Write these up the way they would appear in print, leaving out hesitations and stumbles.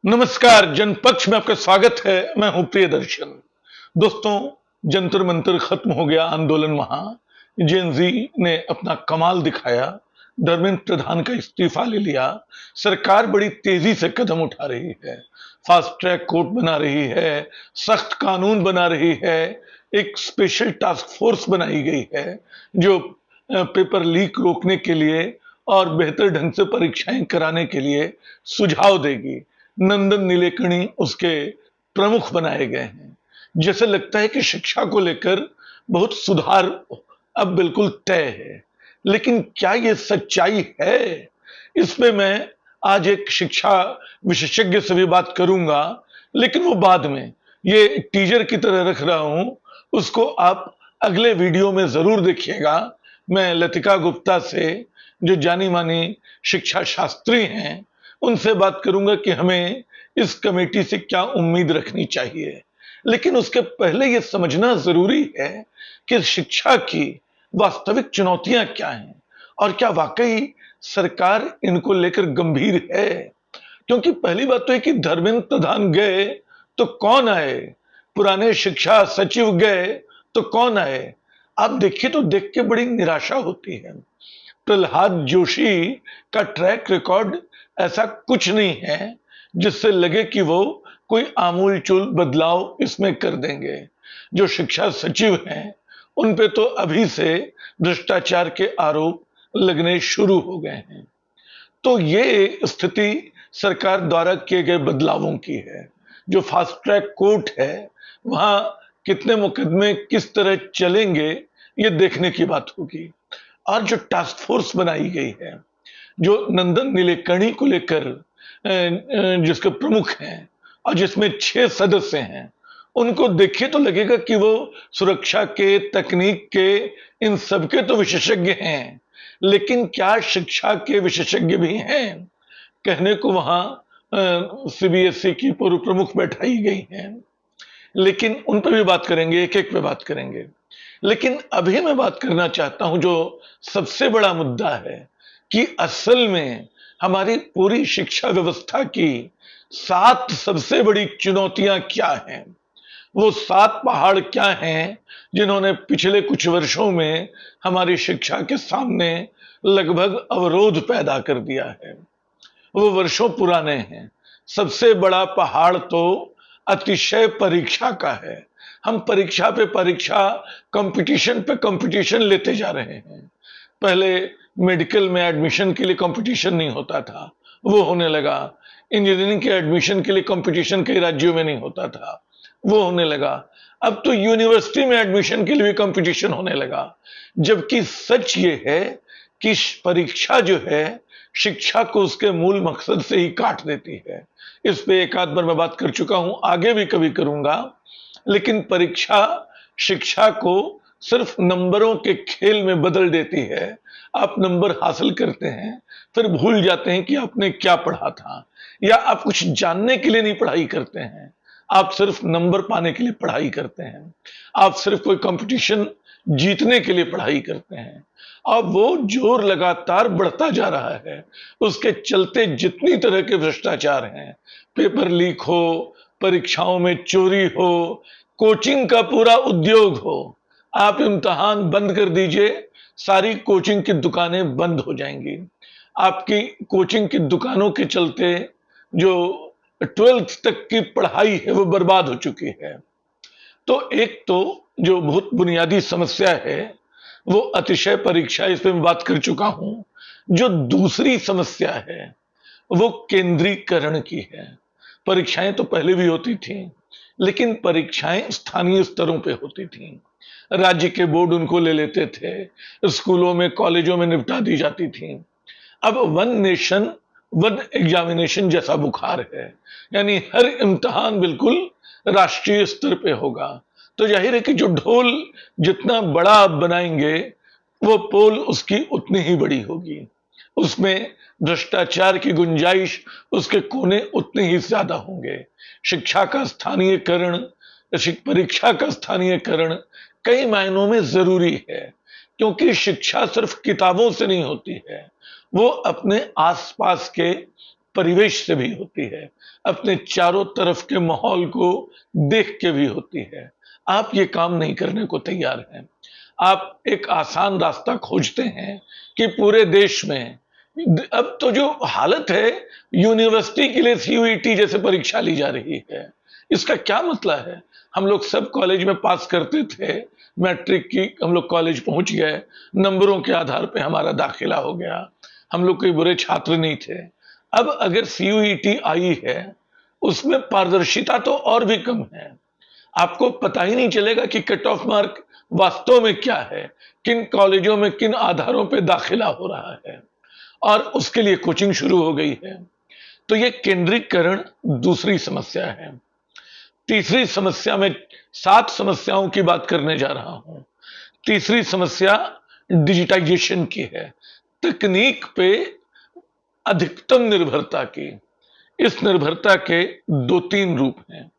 नमस्कार, जनपक्ष में आपका स्वागत है। मैं हूं प्रियदर्शन। दोस्तों, जंतर मंतर खत्म हो गया आंदोलन। वहां जेएनजी ने अपना कमाल दिखाया। धर्मेंद्र प्रधान का इस्तीफा ले लिया। सरकार बड़ी तेजी से कदम उठा रही है। फास्ट ट्रैक कोर्ट बना रही है, सख्त कानून बना रही है, एक स्पेशल टास्क फोर्स बनाई गई है जो पेपर लीक रोकने के लिए और बेहतर ढंग से परीक्षाएं कराने के लिए सुझाव देगी। नंदन नीलेकणी उसके प्रमुख बनाए गए हैं। जैसे लगता है कि शिक्षा को लेकर बहुत सुधार अब बिल्कुल तय है। लेकिन क्या ये सच्चाई है? इस पे मैं आज एक शिक्षा विशेषज्ञ से भी बात करूंगा, लेकिन वो बाद में। ये टीजर की तरह रख रहा हूं, उसको आप अगले वीडियो में जरूर देखिएगा। मैं लतिका गुप्ता से, जो जानी मानी शिक्षा शास्त्री हैं, उनसे बात करूंगा कि हमें इस कमेटी से क्या उम्मीद रखनी चाहिए। लेकिन उसके पहले यह समझना जरूरी है कि शिक्षा की वास्तविक चुनौतियां क्या हैं और क्या वाकई सरकार इनको लेकर गंभीर है। क्योंकि पहली बात तो है कि धर्मेंद्र प्रधान गए तो कौन आए, पुराने शिक्षा सचिव गए तो कौन आए। आप देखिए तो देख के बड़ी निराशा होती है। प्रहलाद जोशी का ट्रैक रिकॉर्ड ऐसा कुछ नहीं है जिससे लगे कि वो कोई आमूलचूल बदलाव इसमें कर देंगे। जो शिक्षा सचिव हैं उन पे तो अभी से भ्रष्टाचार के आरोप लगने शुरू हो गए हैं। तो ये स्थिति सरकार द्वारा किए गए बदलावों की है। जो फास्ट ट्रैक कोर्ट है वहां कितने मुकदमे किस तरह चलेंगे ये देखने की बात होगी। और जो टास्क फोर्स बनाई गई है, जो नंदन नीलेकणी को लेकर जिसके प्रमुख हैं और जिसमें 6 सदस्य हैं, उनको देखिए तो लगेगा कि वो सुरक्षा के, तकनीक के, इन सबके तो विशेषज्ञ हैं। लेकिन क्या शिक्षा के विशेषज्ञ भी हैं? कहने को वहां सीबीएसई की पूर्व प्रमुख बैठाई गई हैं, लेकिन उन पर भी बात करेंगे, एक एक पे बात करेंगे। लेकिन अभी मैं बात करना चाहता हूं जो सबसे बड़ा मुद्दा है कि असल में हमारी पूरी शिक्षा व्यवस्था की 7 सबसे बड़ी चुनौतियां क्या हैं। वो 7 पहाड़ क्या हैं जिन्होंने पिछले कुछ वर्षों में हमारी शिक्षा के सामने लगभग अवरोध पैदा कर दिया है। वो वर्षों पुराने हैं। सबसे बड़ा पहाड़ तो अतिशय परीक्षा का है। हम परीक्षा पे परीक्षा, कंपटीशन पे कंपटीशन लेते जा रहे हैं। पहले मेडिकल में एडमिशन के लिए कंपटीशन नहीं होता था, वो होने लगा। इंजीनियरिंग के एडमिशन के लिए कंपटीशन कई राज्यों में नहीं होता था, वो होने लगा। अब तो यूनिवर्सिटी में एडमिशन के लिए भी कंपटीशन होने लगा। जबकि सच ये है कि परीक्षा जो है शिक्षा को उसके मूल मकसद से ही काट देती है। इस पे एक आध बार मैं बात कर चुका हूं, आगे भी कभी करूंगा। लेकिन परीक्षा शिक्षा को सिर्फ नंबरों के खेल में बदल देती है। आप नंबर हासिल करते हैं, फिर भूल जाते हैं कि आपने क्या पढ़ा था, या आप कुछ जानने के लिए नहीं पढ़ाई करते हैं, आप सिर्फ नंबर पाने के लिए पढ़ाई करते हैं। आप सिर्फ कोई कंपटीशन जीतने के लिए पढ़ाई करते हैं। अब वो जोर लगातार बढ़ता जा रहा है। उसके चलते जितनी तरह के भ्रष्टाचार हैं, पेपर लीक हो, परीक्षाओं में चोरी हो, कोचिंग का पूरा उद्योग हो, आप इम्तिहान बंद कर दीजिए, सारी कोचिंग की दुकानें बंद हो जाएंगी। आपकी कोचिंग की दुकानों के चलते जो 12th तक की पढ़ाई है वो बर्बाद हो चुकी है। तो एक तो जो बहुत बुनियादी समस्या है वो अतिशय परीक्षा, इस पे मैं बात कर चुका हूं। जो दूसरी समस्या है वो केंद्रीकरण की है। परीक्षाएं तो पहले भी होती थी, लेकिन परीक्षाएं स्थानीय स्तरों पे होती थी। राज्य के बोर्ड उनको ले लेते थे, स्कूलों में कॉलेजों में निपटा दी जाती थी। अब वन नेशन वन एग्जामिनेशन जैसा बुखार है, यानी हर इम्तिहान बिल्कुल राष्ट्रीय स्तर पे होगा। तो जाहिर है कि जो ढोल जितना बड़ा आप बनाएंगे वो पोल उसकी उतनी ही बड़ी होगी। उसमें भ्रष्टाचार की गुंजाइश, उसके कोने उतने ही ज्यादा होंगे। शिक्षा का स्थानीयकरण, परीक्षा का स्थानीयकरण कई मायनों में जरूरी है, क्योंकि शिक्षा सिर्फ किताबों से नहीं होती है, वो अपने आसपास के परिवेश से भी होती है, अपने चारों तरफ के माहौल को देख के भी होती है। आप ये काम नहीं करने को तैयार हैं। आप एक आसान रास्ता खोजते हैं कि पूरे देश में अब तो जो हालत है, यूनिवर्सिटी के लिए सीयूईटी जैसे परीक्षा ली जा रही है। इसका क्या मतलब है? हम लोग सब कॉलेज में पास करते थे, मैट्रिक की हम लोग कॉलेज पहुंच गए, नंबरों के आधार पे हमारा दाखिला हो गया, हम लोग कोई बुरे छात्र नहीं थे। अब अगर सीयूईटी आई है, उसमें पारदर्शिता तो और भी कम है। आपको पता ही नहीं चलेगा कि कट ऑफ मार्क वास्तव में क्या है, किन कॉलेजों में किन आधारों पे दाखिला हो रहा है, और उसके लिए कोचिंग शुरू हो गई है। तो ये केंद्रीकरण दूसरी समस्या है। तीसरी समस्या में 7 समस्याओं की बात करने जा रहा हूं। तीसरी समस्या डिजिटाइजेशन की है, तकनीक पे अधिकतम निर्भरता की। इस निर्भरता के 2-3 रूप हैं।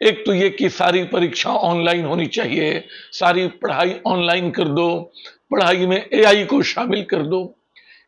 एक तो ये कि सारी परीक्षा ऑनलाइन होनी चाहिए, सारी पढ़ाई ऑनलाइन कर दो, पढ़ाई में एआई को शामिल कर दो।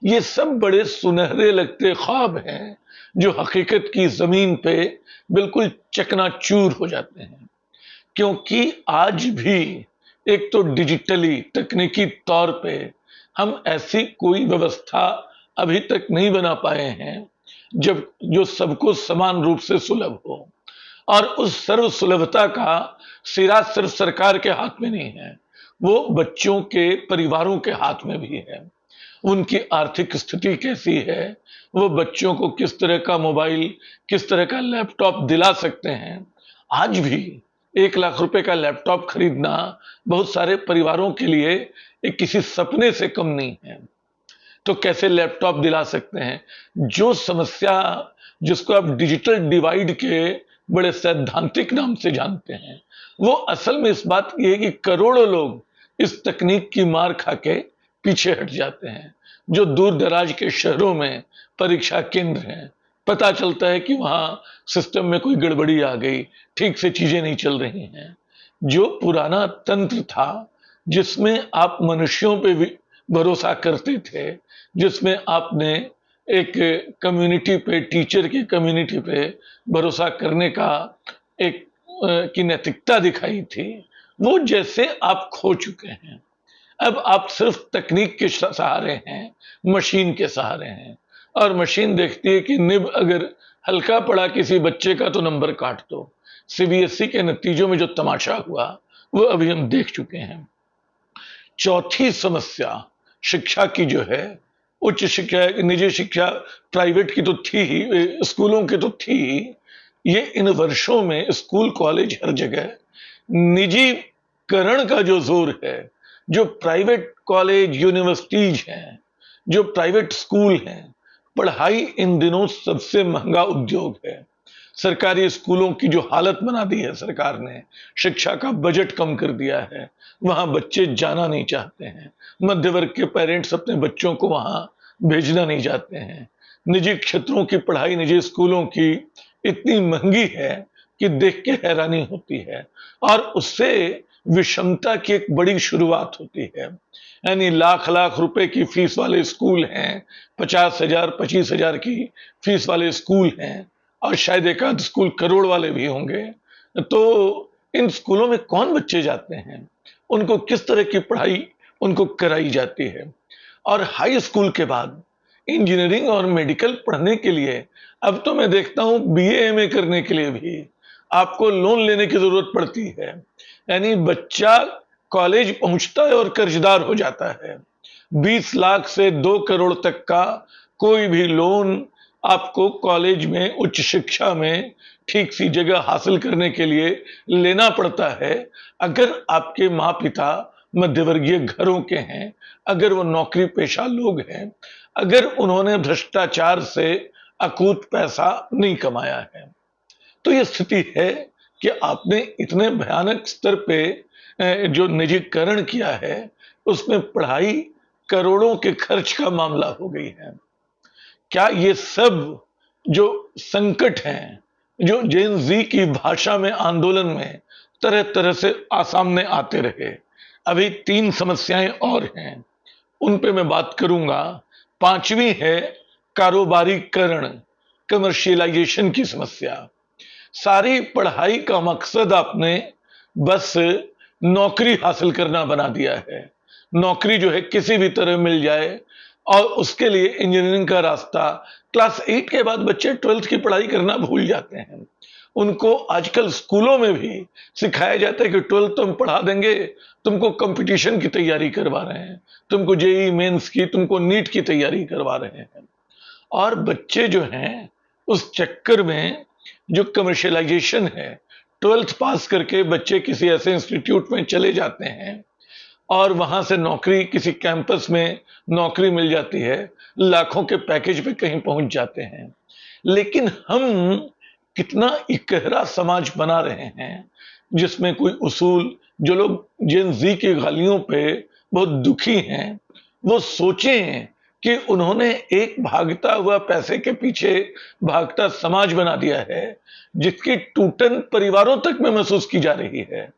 ये सब बड़े सुनहरे लगते ख्वाब हैं, जो हकीकत की जमीन पे बिल्कुल चकनाचूर हो जाते हैं। क्योंकि आज भी एक तो डिजिटली तकनीकी तौर पे हम ऐसी कोई व्यवस्था अभी तक नहीं बना पाए हैं जब जो सबको समान रूप से सुलभ हो। और उस सर्व सुलभता का सिरा सिर्फ सरकार के हाथ में नहीं है, वो बच्चों के परिवारों के हाथ में भी है। उनकी आर्थिक स्थिति कैसी है, वो बच्चों को किस तरह का मोबाइल, किस तरह का लैपटॉप दिला सकते हैं। आज भी 1 लाख रुपए का लैपटॉप खरीदना बहुत सारे परिवारों के लिए एक किसी सपने से कम नहीं है। तो कैसे लैपटॉप दिला सकते हैं? जो समस्या जिसको आप डिजिटल डिवाइड के बड़े सैद्धांतिक नाम से जानते हैं, वो असल में इस बात की है कि करोड़ों लोग इस तकनीक की मार खा के पीछे हट जाते हैं। जो दूर दराज के शहरों में परीक्षा केंद्र हैं, पता चलता है कि वहां सिस्टम में कोई गड़बड़ी आ गई, ठीक से चीजें नहीं चल रही हैं। जो पुराना तंत्र था, जिसमें आप मनुष्यों पे भी भरोसा करते थे, जिसमें आपने एक कम्युनिटी पे, टीचर की कम्युनिटी पे भरोसा करने का एक की नैतिकता दिखाई थी, वो जैसे आप खो चुके हैं। अब आप सिर्फ तकनीक के सहारे हैं, मशीन के सहारे हैं, और मशीन देखती है कि निब अगर हल्का पड़ा किसी बच्चे का तो नंबर काट दो। सीबीएसई के नतीजों में जो तमाशा हुआ वो अभी हम देख चुके हैं। चौथी समस्या शिक्षा की जो है, उच्च शिक्षा, निजी शिक्षा, प्राइवेट की तो थी ही, स्कूलों की तो थी ही। ये इन वर्षों में स्कूल कॉलेज हर जगह निजीकरण का जो जोर है, जो प्राइवेट कॉलेज यूनिवर्सिटीज हैं, जो प्राइवेट स्कूल हैं, पढ़ाई इन दिनों सबसे महंगा उद्योग है। सरकारी स्कूलों की जो हालत बना दी है सरकार ने, शिक्षा का बजट कम कर दिया है, वहां बच्चे जाना नहीं चाहते हैं। मध्य वर्ग के पेरेंट्स अपने बच्चों को वहां भेजना नहीं चाहते हैं। निजी क्षेत्रों की पढ़ाई, निजी स्कूलों की इतनी महंगी है कि देख के हैरानी होती है, और उससे विषमता की एक बड़ी शुरुआत होती है। यानी लाख लाख रुपए की फीस वाले स्कूल हैं, 50,000 25,000 की फीस वाले स्कूल हैं, और शायद एक आध स्कूल करोड़ वाले भी होंगे। तो इन स्कूलों में कौन बच्चे जाते हैं? उनको किस तरह की पढ़ाई उनको कराई जाती है? और हाई स्कूल के बाद इंजीनियरिंग और मेडिकल पढ़ने के लिए अब तो मैं देखता हूं बीए एमए करने के लिए भी आपको लोन लेने की जरूरत पड़ती है। यानी बच्चा कॉलेज पहुंचता है और कर्जदार हो जाता है। 20 लाख से 2 करोड़ तक का कोई भी लोन आपको कॉलेज में, उच्च शिक्षा में ठीक सी जगह हासिल करने के लिए लेना पड़ता है, अगर आपके माँ पिता मध्यवर्गीय घरों के हैं, अगर वो नौकरी पेशा लोग हैं, अगर उन्होंने भ्रष्टाचार से अकूत पैसा नहीं कमाया है। तो ये स्थिति है कि आपने इतने भयानक स्तर पे जो निजीकरण किया है, उसमें पढ़ाई करोड़ों के खर्च का मामला हो गई है। क्या ये सब जो संकट हैं, जो जेन जी की भाषा में आंदोलन में तरह तरह से सामने आते रहे, अभी 3 समस्याएं और हैं, उन पे मैं बात करूंगा। 5वीं है कारोबारीकरण। कमर्शियलाइजेशन की समस्या। सारी पढ़ाई का मकसद आपने बस नौकरी हासिल करना बना दिया है। नौकरी जो है किसी भी तरह मिल जाए, और उसके लिए इंजीनियरिंग का रास्ता। क्लास 8 के बाद बच्चे 12th की पढ़ाई करना भूल जाते हैं। उनको आजकल स्कूलों में भी सिखाया जाता है कि 12th तो हम पढ़ा देंगे, तुमको कंपटीशन की तैयारी करवा रहे हैं, तुमको जेईई मेंस की, तुमको नीट की तैयारी करवा रहे हैं। और बच्चे जो हैं उस चक्कर में जो कमर्शियलाइजेशन है, 12th पास करके बच्चे किसी ऐसे इंस्टीट्यूट में चले जाते हैं और वहां से नौकरी, किसी कैंपस में नौकरी मिल जाती है, लाखों के पैकेज पे कहीं पहुंच जाते हैं। लेकिन हम कितना इकहरा समाज बना रहे हैं जिसमें कोई उसूल, जो लोग जेन जी की गालियों पे बहुत दुखी हैं, वो सोचें कि उन्होंने एक भागता हुआ पैसे के पीछे भागता समाज बना दिया है जिसकी टूटन परिवारों तक में महसूस की जा रही है।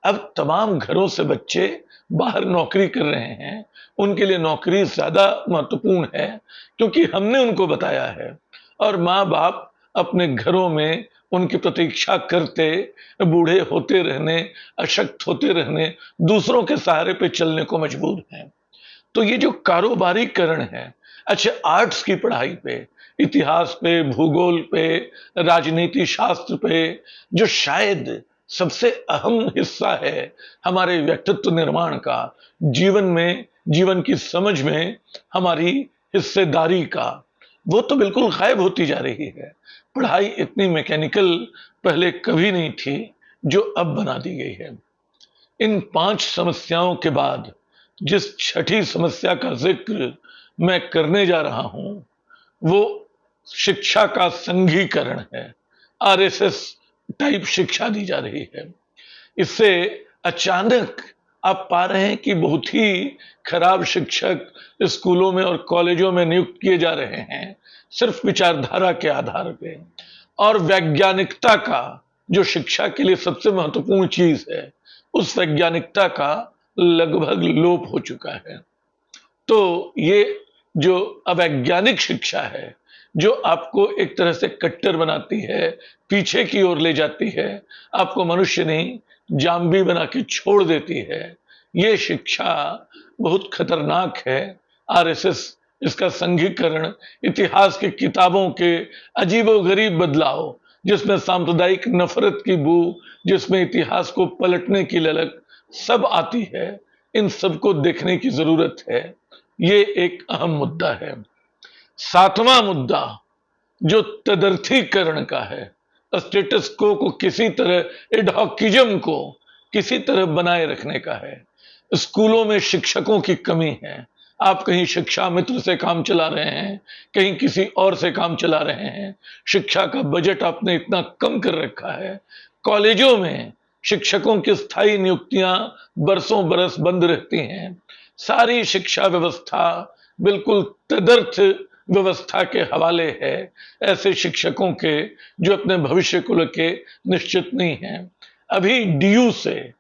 अब तमाम घरों से बच्चे बाहर नौकरी कर रहे हैं, उनके लिए नौकरी ज्यादा महत्वपूर्ण है क्योंकि हमने उनको बताया है। और माँ बाप अपने घरों में उनकी प्रतीक्षा करते, बूढ़े होते रहने, अशक्त होते रहने, दूसरों के सहारे पे चलने को मजबूर हैं। तो ये जो कारोबारीकरण है, अच्छा आर्ट्स की पढ़ाई पे, इतिहास पे, भूगोल पे, राजनीति शास्त्र पे, जो शायद सबसे अहम हिस्सा है हमारे व्यक्तित्व निर्माण का, जीवन में, जीवन की समझ में हमारी हिस्सेदारी का, वो तो बिल्कुल गायब होती जा रही है। पढ़ाई इतनी मैकेनिकल पहले कभी नहीं थी जो अब बना दी गई है। इन 5 समस्याओं के बाद जिस छठी समस्या का जिक्र मैं करने जा रहा हूं, वो शिक्षा का संघीकरण है। आरएसएस टाइप शिक्षा दी जा रही है। इससे अचानक आप पा रहे हैं कि बहुत ही खराब शिक्षक स्कूलों में और कॉलेजों में नियुक्त किए जा रहे हैं, सिर्फ विचारधारा के आधार पे। और वैज्ञानिकता का, जो शिक्षा के लिए सबसे महत्वपूर्ण चीज है, उस वैज्ञानिकता का लगभग लोप हो चुका है। तो ये जो अवैज्ञानिक शिक्षा है, जो आपको एक तरह से कट्टर बनाती है, पीछे की ओर ले जाती है, आपको मनुष्य नहीं जाम्बी बना के छोड़ देती है, ये शिक्षा बहुत खतरनाक है। आरएसएस इसका संघीकरण, इतिहास की किताबों के अजीबोगरीब बदलाव, जिसमें सांप्रदायिक नफरत की बू, जिसमें इतिहास को पलटने की ललक सब आती है, इन सबको देखने की जरूरत है। ये एक अहम मुद्दा है। 7वां मुद्दा जो तदर्थीकरण का है, स्टेटस को किसी तरह, एडहॉकिज्म को किसी तरह बनाए रखने का है। स्कूलों में शिक्षकों की कमी है। आप कहीं शिक्षा मित्र से काम चला रहे हैं, कहीं किसी और से काम चला रहे हैं। शिक्षा का बजट आपने इतना कम कर रखा है। कॉलेजों में शिक्षकों की स्थायी नियुक्तियां बरसों बरस बंद रहती हैं। सारी शिक्षा व्यवस्था बिल्कुल तदर्थ व्यवस्था के हवाले है, ऐसे शिक्षकों के जो अपने भविष्य को लेके निश्चित नहीं हैं। अभी डीयू से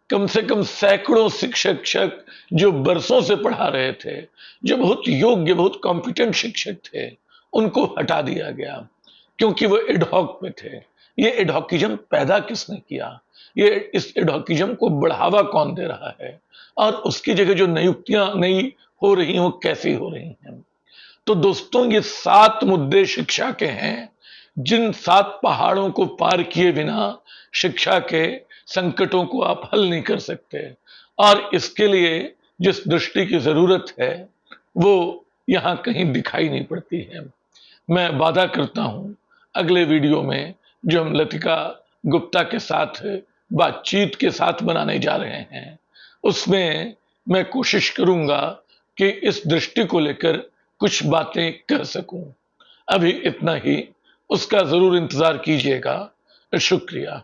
कम सैकड़ों शिक्षक जो बरसों से पढ़ा रहे थे, जो बहुत योग्य, बहुत कॉम्पिटेंट शिक्षक थे, उनको हटा दिया गया क्योंकि वो एडहॉक पे थे। ये एडहॉकिज्म पैदा किसने किया? ये इस एडहॉकिज्म को बढ़ावा कौन दे रहा है? और उसकी जगह जो नियुक्तियां नई हो रही हैं, वो कैसी हो रही हैं? तो दोस्तों, ये 7 मुद्दे शिक्षा के हैं, जिन 7 पहाड़ों को पार किए बिना शिक्षा के संकटों को आप हल नहीं कर सकते। और इसके लिए जिस दृष्टि की जरूरत है, वो यहां कहीं दिखाई नहीं पड़ती है। मैं वादा करता हूं अगले वीडियो में जो हम लतिका गुप्ता के साथ बातचीत के साथ बनाने जा रहे हैं, उसमें मैं कोशिश करूंगा कि इस दृष्टि को लेकर कुछ बातें कर सकूं। अभी इतना ही, उसका जरूर इंतजार कीजिएगा। शुक्रिया।